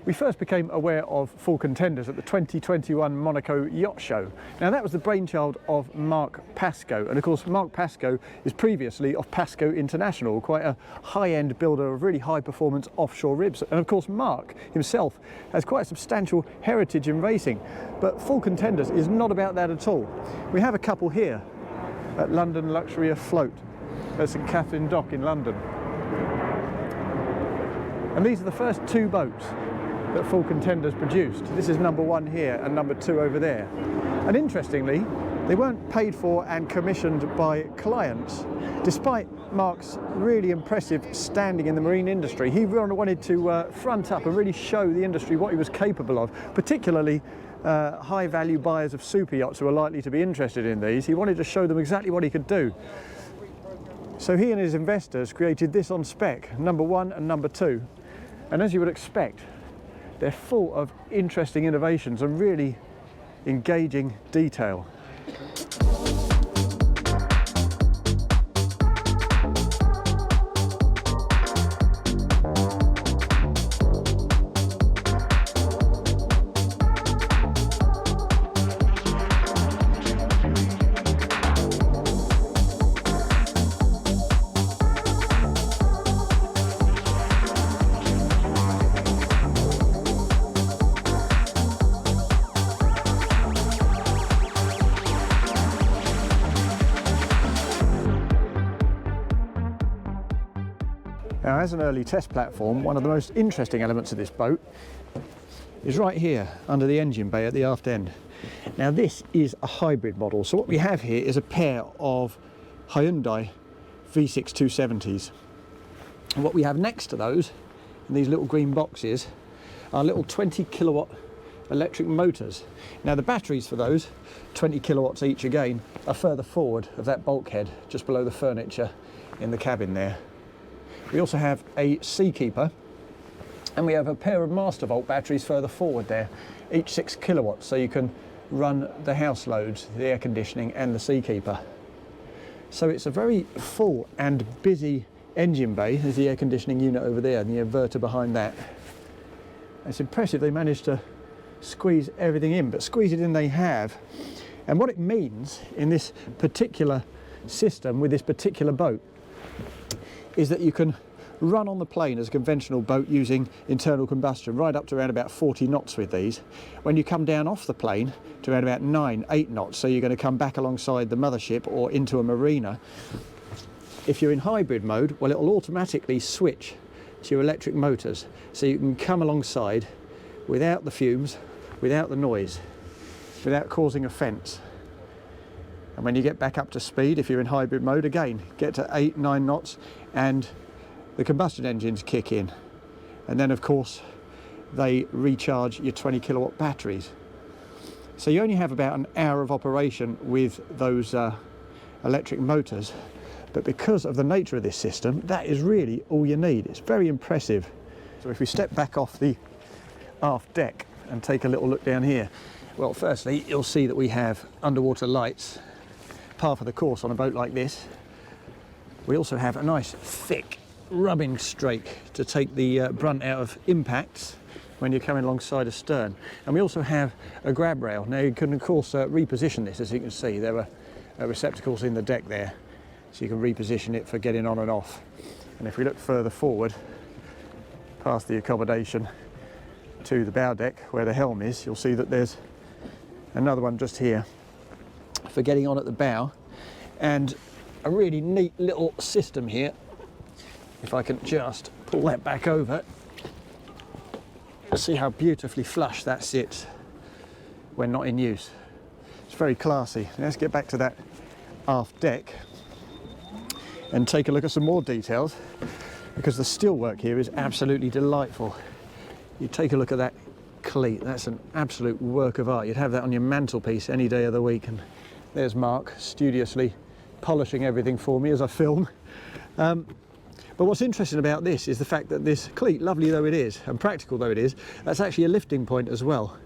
We first became aware of Falcon Tenders at the 2021 Monaco Yacht Show. Now that was the brainchild of Mark Pascoe, and of course Mark Pascoe is previously of Pascoe International, quite a high-end builder of really high-performance offshore ribs. And of course Mark himself has quite a substantial heritage in racing, but Falcon Tenders is not about that at all. We have a couple here at London Luxury Afloat at St Catherine Dock in London. And these are the first two boats that Falcon Tenders produced. This is number one here and number two over there. And interestingly, they weren't paid for and commissioned by clients. Despite Mark's really impressive standing in the marine industry, he really wanted to front up and really show the industry what he was capable of, particularly high value buyers of super yachts who are likely to be interested in these. He wanted to show them exactly what he could do. So he and his investors created this on spec, number one and number two. And as you would expect, they're full of interesting innovations and really engaging detail. Now, as an early test platform, one of the most interesting elements of this boat is right here under the engine bay at the aft end. Now this is a hybrid model, so what we have here is a pair of Hyundai V6 270s. And what we have next to those, in these little green boxes, are little 20 kilowatt electric motors. Now the batteries for those, 20 kilowatts each again, are further forward of that bulkhead, just below the furniture in the cabin there. We also have a Seakeeper, and we have a pair of Mastervolt batteries further forward there, each 6 kilowatts, so you can run the house loads, the air conditioning and the Seakeeper. So it's a very full and busy engine bay. There's the air conditioning unit over there and the inverter behind that. It's impressive they managed to squeeze everything in, but squeeze it in they have. And what it means in this particular system with this particular boat is that you can run on the plane as a conventional boat using internal combustion right up to around about 40 knots with these. When you come down off the plane to around about 9-8 knots, so you're going to come back alongside the mothership or into a marina. If you're in hybrid mode, well, it'll automatically switch to your electric motors, so you can come alongside without the fumes, without the noise, without causing offence. And when you get back up to speed, if you're in hybrid mode, again, get to 8-9 knots and the combustion engines kick in. And then, of course, they recharge your 20 kilowatt batteries. So you only have about an hour of operation with those electric motors. But because of the nature of this system, that is really all you need. It's very impressive. So if we step back off the aft deck and take a little look down here, well, firstly, you'll see that we have underwater lights, par for the course on a boat like this. We also have a nice thick rubbing strake to take the brunt out of impacts when you're coming alongside a stern. And we also have a grab rail. Now you can of course reposition this, as you can see. There are receptacles in the deck there, so you can reposition it for getting on and off. And if we look further forward, past the accommodation to the bow deck where the helm is, you'll see that there's another one just here for getting on at the bow, and a really neat little system here. If I can just pull that back over, see how beautifully flush that sits when not in use. It's very classy. Let's get back to that aft deck and take a look at some more details, because the steelwork here is absolutely delightful. You take a look at that cleat, that's an absolute work of art. You'd have that on your mantelpiece any day of the week. And there's Mark studiously polishing everything for me as I film. But what's interesting about this is the fact that this cleat, lovely though it is and practical though it is, that's actually a lifting point as well.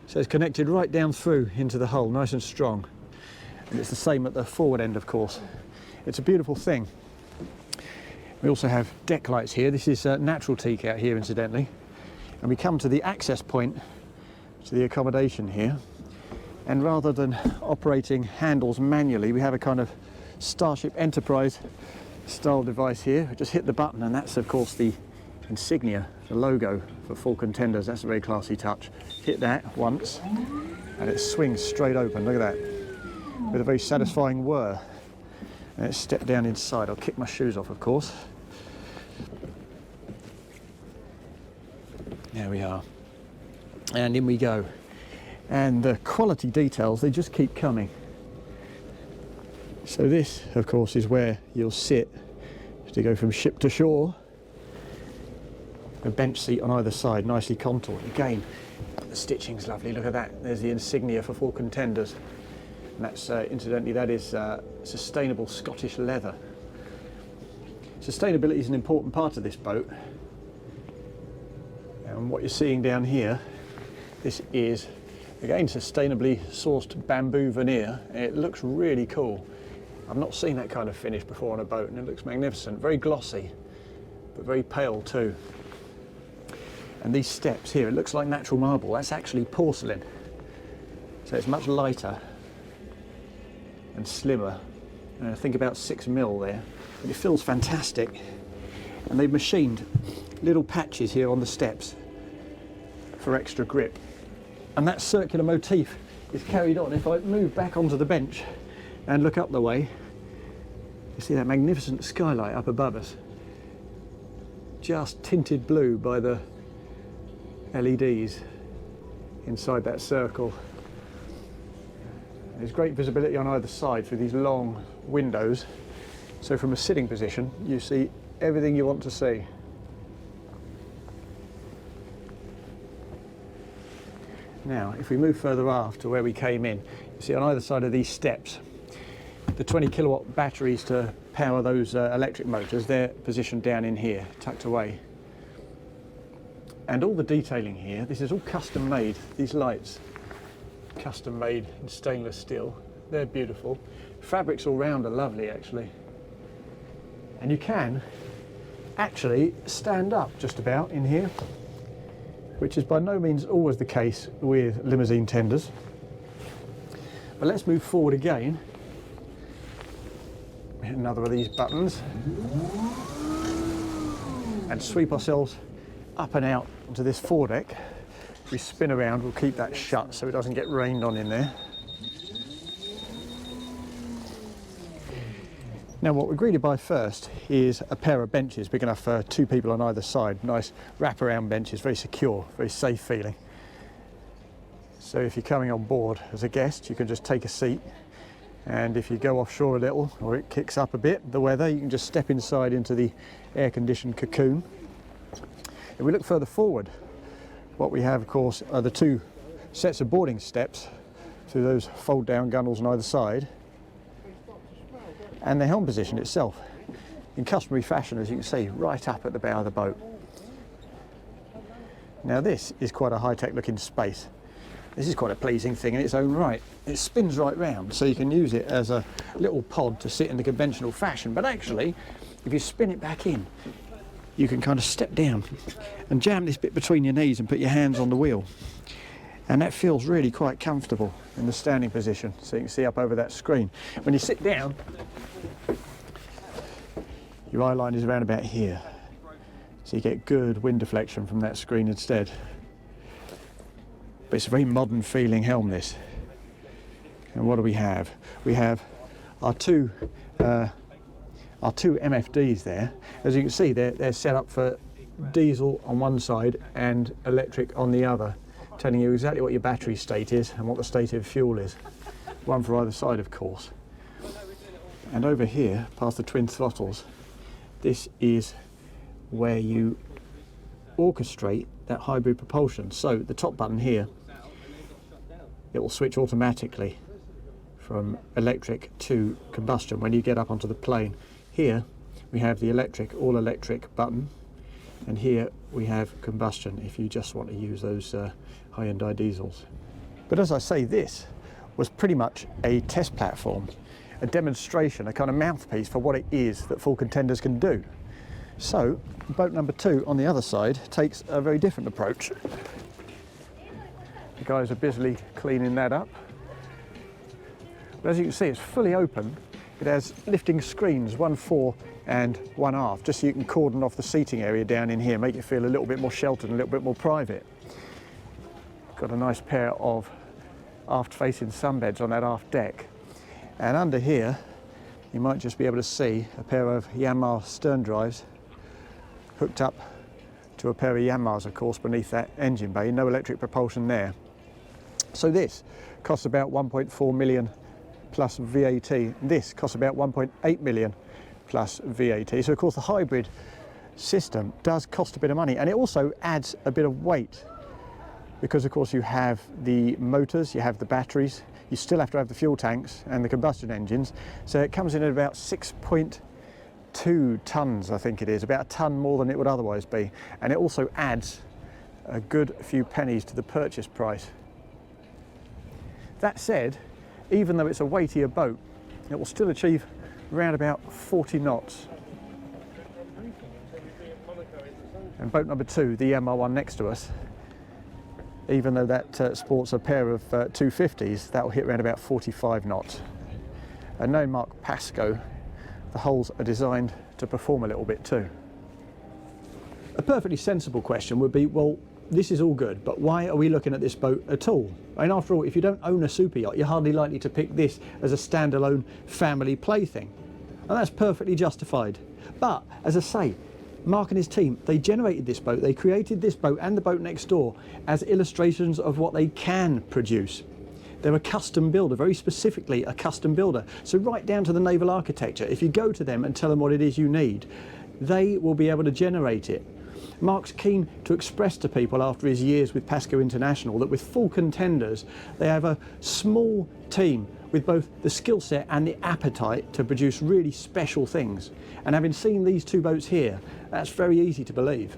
So it's connected right down through into the hull, nice and strong. And it's the same at the forward end, of course. It's a beautiful thing. We also have deck lights here. This is natural teak out here, incidentally. And we come to the access point to the accommodation here, and rather than operating handles manually, we have a kind of Starship Enterprise style device here. We just hit the button, and that's of course the insignia, the logo for Falcon Tenders. That's a very classy touch. Hit that once and it swings straight open, look at that, with a very satisfying whir. And let's step down inside. I'll kick my shoes off, of course. There we are, and in we go. And the quality details, they just keep coming. So this, of course, is where you'll sit to go from ship to shore. A bench seat on either side, nicely contoured. Again, the stitching's lovely, look at that. There's the insignia for Falcon Tenders. And that's, incidentally, that is sustainable Scottish leather. Sustainability is an important part of this boat. And what you're seeing down here, this is, again, sustainably sourced bamboo veneer. It looks really cool. I've not seen that kind of finish before on a boat, and it looks magnificent. Very glossy, but very pale too. And these steps here, it looks like natural marble. That's actually porcelain. So it's much lighter and slimmer. I think about 6 mil there. But it feels fantastic. And they've machined little patches here on the steps for extra grip. And that circular motif is carried on. If I move back onto the bench and look up the way, you see that magnificent skylight up above us, just tinted blue by the LEDs inside that circle. There's great visibility on either side through these long windows, so from a sitting position you see everything you want to see. Now, if we move further aft to where we came in, you see on either side of these steps, the 20 kilowatt batteries to power those electric motors, they're positioned down in here, tucked away. And all the detailing here, this is all custom made, these lights, custom made in stainless steel. They're beautiful. Fabrics all round are lovely, actually. And you can actually stand up just about in here, which is by no means always the case with limousine tenders. But let's move forward again. Hit another of these buttons and sweep ourselves up and out onto this foredeck. If we spin around, we'll keep that shut so it doesn't get rained on in there. Now, what we're greeted by first is a pair of benches big enough for 2 people on either side. Nice wraparound benches, very secure, very safe feeling. So if you're coming on board as a guest, you can just take a seat, and if you go offshore a little or it kicks up a bit, the weather, you can just step inside into the air-conditioned cocoon. If we look further forward, what we have, of course, are the 2 sets of boarding steps through those fold-down gunnels on either side, and the helm position itself in customary fashion, as you can see, right up at the bow of the boat. Now this is quite a high-tech looking space. This is quite a pleasing thing in its own right. It spins right round, so you can use it as a little pod to sit in the conventional fashion, but actually if you spin it back in, you can kind of step down and jam this bit between your knees and put your hands on the wheel, and that feels really quite comfortable in the standing position, so you can see up over that screen. When you sit down, your eye line is around about here, so you get good wind deflection from that screen instead. But it's a very modern feeling helm, this. And what do we have? We have our two MFDs there. As you can see, they're set up for diesel on one side and electric on the other, telling you exactly what your battery state is and what the state of fuel is. One for either side, of course. And over here, past the twin throttles, this is where you orchestrate that hybrid propulsion. So the top button here, it will switch automatically from electric to combustion when you get up onto the plane. Here we have the electric, all electric button, and here we have combustion if you just want to use those Hyundai diesels. But as I say, this was pretty much a test platform, a demonstration, a kind of mouthpiece for what it is that Falcon Tenders can do. So boat number 2 on the other side takes a very different approach. The guys are busily cleaning that up. But as you can see, it's fully open. It has lifting screens, one fore and one aft, just so you can cordon off the seating area down in here, make it feel a little bit more sheltered and a little bit more private. Got a nice pair of aft-facing sunbeds on that aft deck. And under here, you might just be able to see a pair of Yanmar stern drives hooked up to a pair of Yanmars, of course, beneath that engine bay. No electric propulsion there. So this costs about 1.4 million plus VAT. This costs about 1.8 million plus VAT. So of course the hybrid system does cost a bit of money, and it also adds a bit of weight, because of course you have the motors, you have the batteries, you still have to have the fuel tanks and the combustion engines. So it comes in at about 6.2 tons, I think it is, about a ton more than it would otherwise be. And it also adds a good few pennies to the purchase price. That said, even though it's a weightier boat, it will still achieve around about 40 knots. And boat number 2, the MR1 next to us, even though that sports a pair of 250s, that will hit around about 45 knots. And no Mark Pasco, the hulls are designed to perform a little bit too. A perfectly sensible question would be, well, this is all good, but why are we looking at this boat at all? I mean, after all, if you don't own a super yacht, you're hardly likely to pick this as a standalone family plaything. And that's perfectly justified. But, as I say, Mark and his team, they generated this boat, they created this boat and the boat next door as illustrations of what they can produce. They're a custom builder, very specifically a custom builder. So right down to the naval architecture, if you go to them and tell them what it is you need, they will be able to generate it. Mark's keen to express to people after his years with Pasco International that with Falcon Tenders, they have a small team with both the skill set and the appetite to produce really special things. And having seen these two boats here, that's very easy to believe.